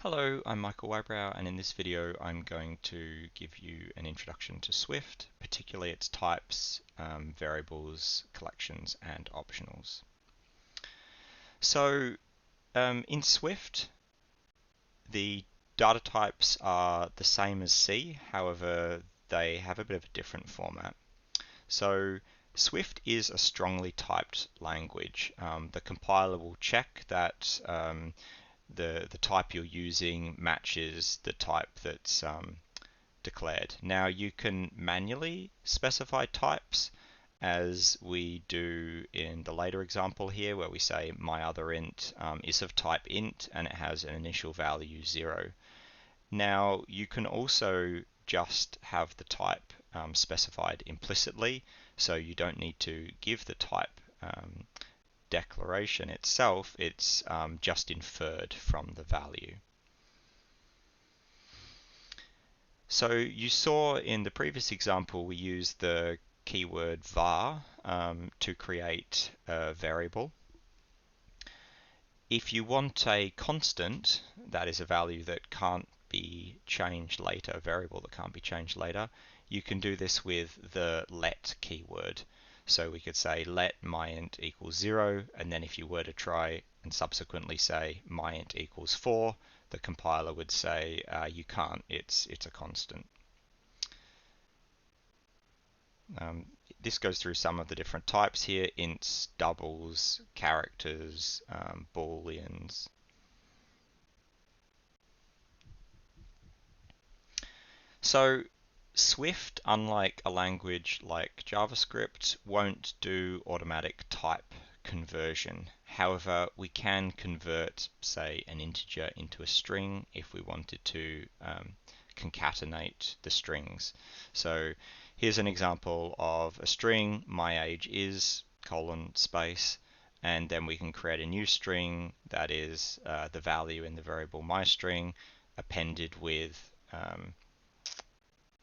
Hello, I'm Michael Wybrow, and in this video I'm going to give you an introduction to Swift, particularly its types, variables, collections, and optionals. So in Swift, the data types are the same as C, however they have a bit of a different format. So Swift is a strongly typed language. The compiler will check that the type you're using matches the type that's declared. Now you can manually specify types as we do in the later example here where we say my other int is of type int and it has an initial value 0. Now you can also just have the type specified implicitly, so you don't need to give the type declaration itself, it's just inferred from the value. So you saw in the previous example we used the keyword var to create a variable. If you want a constant, that is a value that can't be changed later, a variable that can't be changed later, you can do this with the let keyword. So we could say let myInt equals 0, and then if you were to try and subsequently say myInt equals 4, the compiler would say you can't, it's a constant. This goes through some of the different types here: ints, doubles, characters, booleans. So Swift, unlike a language like JavaScript, won't do automatic type conversion. However, we can convert, say, an integer into a string if we wanted to concatenate the strings. So here's an example of a string, my age is, :space, and then we can create a new string that is the value in the variable myString appended with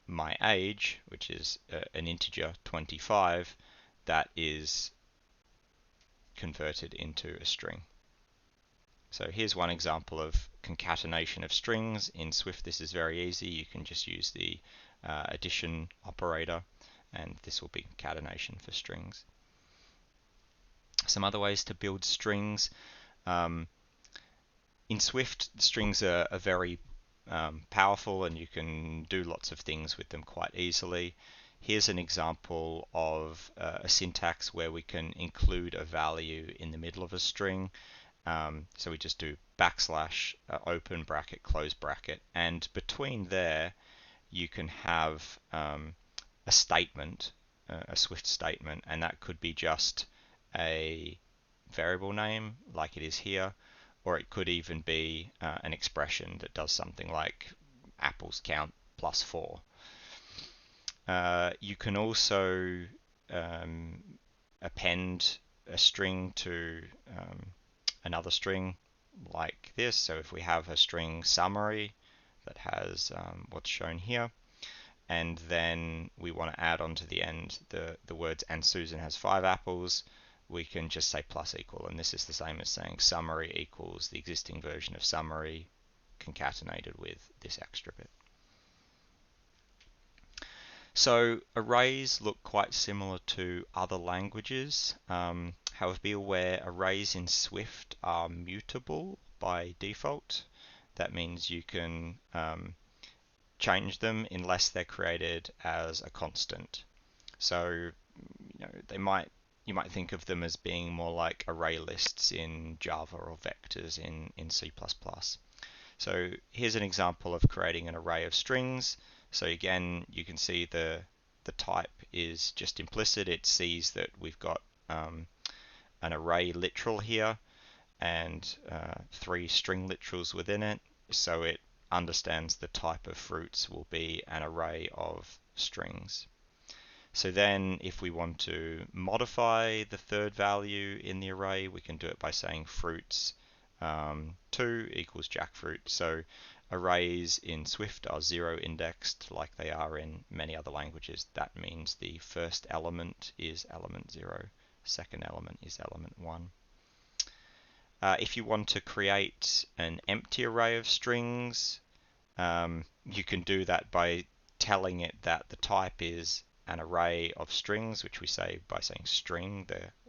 my age, which is an integer 25, that is converted into a string. So here's one example of concatenation of strings. In Swift this is very easy. You can just use the addition operator and this will be concatenation for strings. Some other ways to build strings. In Swift, strings are very powerful and you can do lots of things with them quite easily. Here's an example of a syntax where we can include a value in the middle of a string. So we just do backslash, open bracket, close bracket, and between there you can have a statement, a Swift statement, and that could be just a variable name like it is here, or it could even be an expression that does something like apples count plus 4. You can also append a string to another string like this. So if we have a string summary that has what's shown here, and then we want to add on to the end the words and Susan has 5 apples, we can just say plus equal, and this is the same as saying summary equals the existing version of summary concatenated with this extra bit. So arrays look quite similar to other languages. However, be aware arrays in Swift are mutable by default. That means you can change them unless they're created as a constant. So you might think of them as being more like array lists in Java or vectors in C++. So here's an example of creating an array of strings. So again, you can see the type is just implicit. It sees that we've got an array literal here and 3 string literals within it. So it understands the type of fruits will be an array of strings. So then if we want to modify the third value in the array, we can do it by saying fruits 2 equals jackfruit. So arrays in Swift are 0 indexed like they are in many other languages. That means the first element is element 0, second element is element 1. If you want to create an empty array of strings, you can do that by telling it that the type is an array of strings, which we say by saying string,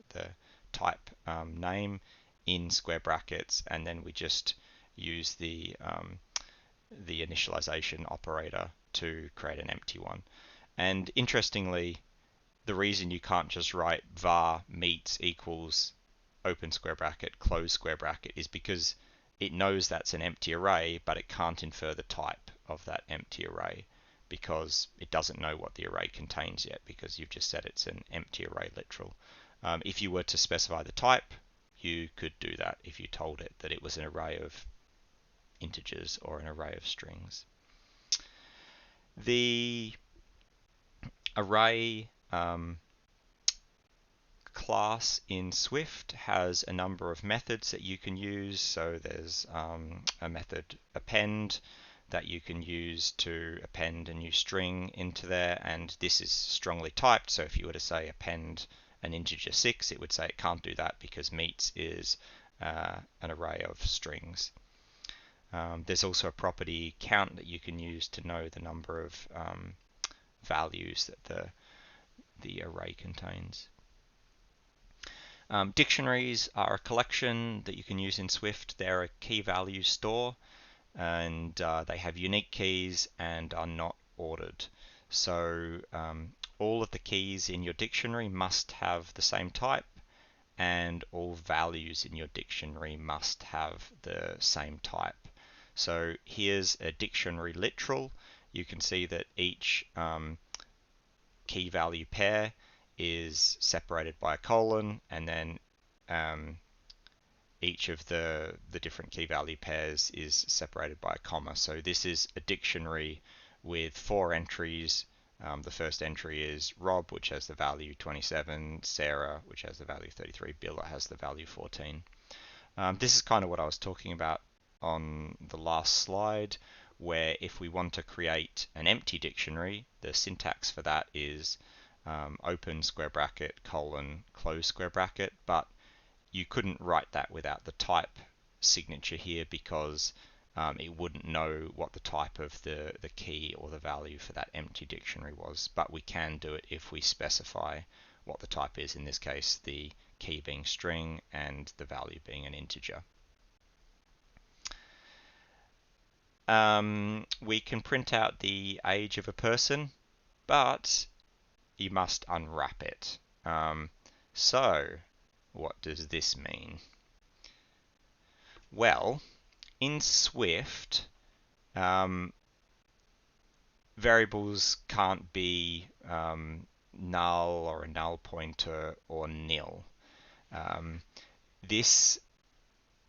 the type name in square brackets, and then we just use the initialization operator to create an empty one. And interestingly, the reason you can't just write var meets equals open square bracket, close square bracket is because it knows that's an empty array, but it can't infer the type of that empty array because it doesn't know what the array contains yet, because you've just said it's an empty array literal. If you were to specify the type, you could do that if you told it that it was an array of integers or an array of strings. The array class in Swift has a number of methods that you can use. So there's a method append that you can use to append a new string into there, and this is strongly typed. So if you were to say append an integer 6, it would say it can't do that because meets is an array of strings. There's also a property count that you can use to know the number of values that the array contains. Dictionaries are a collection that you can use in Swift. They're a key value store, and they have unique keys and are not ordered. So all of the keys in your dictionary must have the same type, and all values in your dictionary must have the same type. So here's a dictionary literal. You can see that each key value pair is separated by a colon, and then each of the different key value pairs is separated by a comma. So this is a dictionary with 4 entries. The first entry is Rob, which has the value 27, Sarah, which has the value 33, Bill has the value 14. This is kind of what I was talking about on the last slide, where if we want to create an empty dictionary, the syntax for that is open square bracket, colon, close square bracket, but you couldn't write that without the type signature here because it wouldn't know what the type of the key or the value for that empty dictionary was. But we can do it if we specify what the type is, in this case the key being string and the value being an integer. We can print out the age of a person, but you must unwrap it. So what does this mean? Well, in Swift, variables can't be null or a null pointer or nil. This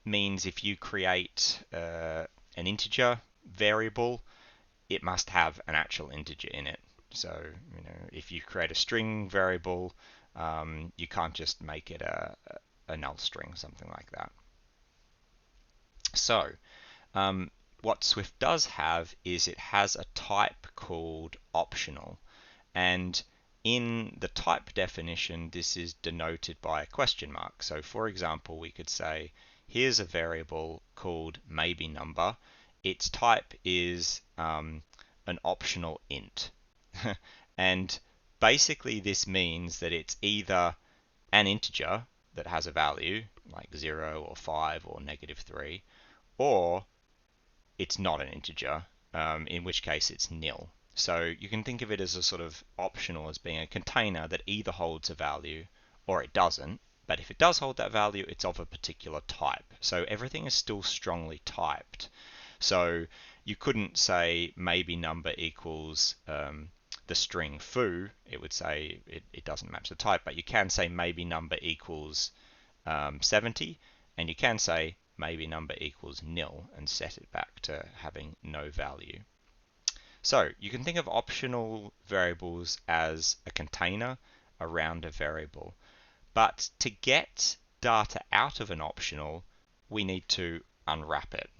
means if you create an integer variable, it must have an actual integer in it. So, if you create a string variable, you can't just make it a null string, something like that. So, what Swift does have is it has a type called optional, and in the type definition, this is denoted by a question mark. So, for example, we could say, here's a variable called maybe number. Its type is an optional int. And basically this means that it's either an integer that has a value like 0 or 5 or -3, or it's not an integer, in which case it's nil. So you can think of it as a sort of optional as being a container that either holds a value or it doesn't. But if it does hold that value, it's of a particular type. So everything is still strongly typed. So you couldn't say maybe number equals the string foo. It would say it doesn't match the type. But you can say maybe number equals 70, and you can say maybe number equals nil and set it back to having no value. So you can think of optional variables as a container around a variable. But to get data out of an optional, we need to unwrap it.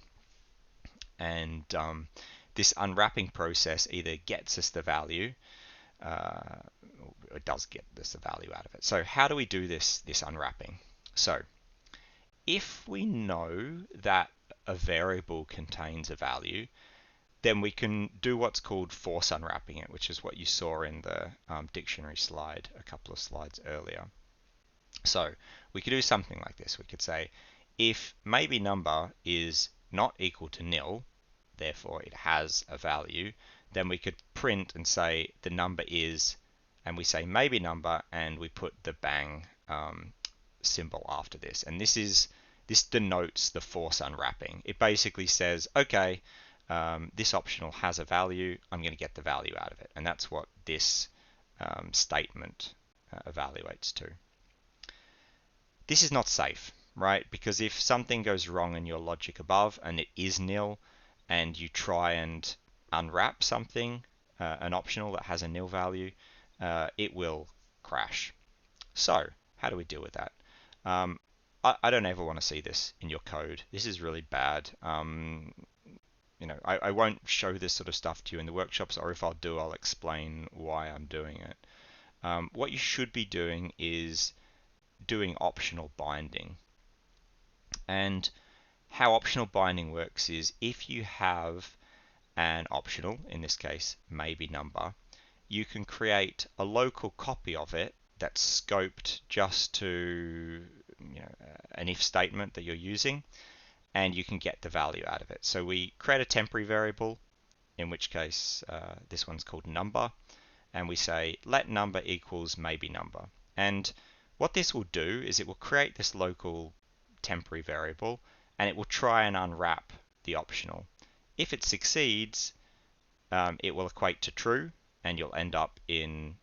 And this unwrapping process either gets us the value, it does get us the value out of it. So how do we do this unwrapping? So if we know that a variable contains a value, then we can do what's called force unwrapping it, which is what you saw in the dictionary slide a couple of slides earlier. So we could do something like this. We could say if maybe number is not equal to nil, therefore it has a value, then we could print and say the number is, and we say maybe number, and we put the bang symbol after this. And this denotes the force unwrapping. It basically says, okay, this optional has a value, I'm going to get the value out of it. And that's what this statement evaluates to. This is not safe, right? Because if something goes wrong in your logic above and it is nil, and you try and unwrap something, an optional that has a nil value, it will crash. So how do we deal with that? I don't ever want to see this in your code. This is really bad. I won't show this sort of stuff to you in the workshops, or if I'll do, I'll explain why I'm doing it. What you should be doing is doing optional binding. And how optional binding works is if you have an optional, in this case maybe number, you can create a local copy of it that's scoped just to an if statement that you're using, and you can get the value out of it. So we create a temporary variable, in which case this one's called number, and we say let number equals maybe number. And what this will do is it will create this local temporary variable, and it will try and unwrap the optional. If it succeeds, it will equate to true, and you'll end up in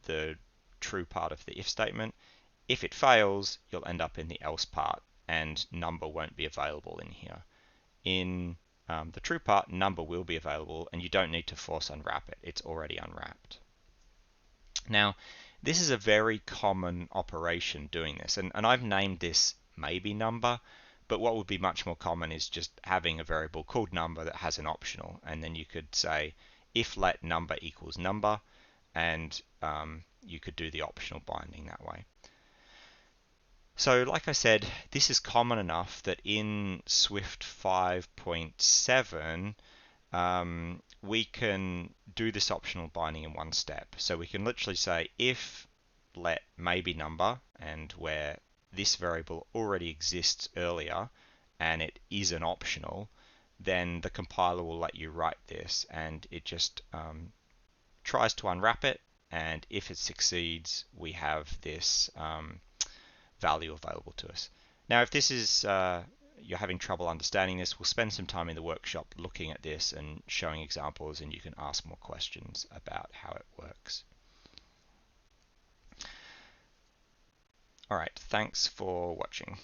the true part of the if statement. If it fails, you'll end up in the else part, and number won't be available in here. In the true part, number will be available, and you don't need to force unwrap it. It's already unwrapped. Now, this is a very common operation doing this, and I've named this maybe number, but what would be much more common is just having a variable called number that has an optional, and then you could say if let number equals number, and you could do the optional binding that way. So like I said, this is common enough that in Swift 5.7 we can do this optional binding in one step. So we can literally say if let maybe number, and where this variable already exists earlier and it is an optional, then the compiler will let you write this, and it just tries to unwrap it, and if it succeeds, we have this value available to us. Now, if this is you're having trouble understanding this, we'll spend some time in the workshop looking at this and showing examples, and you can ask more questions about how it works. All right, thanks for watching.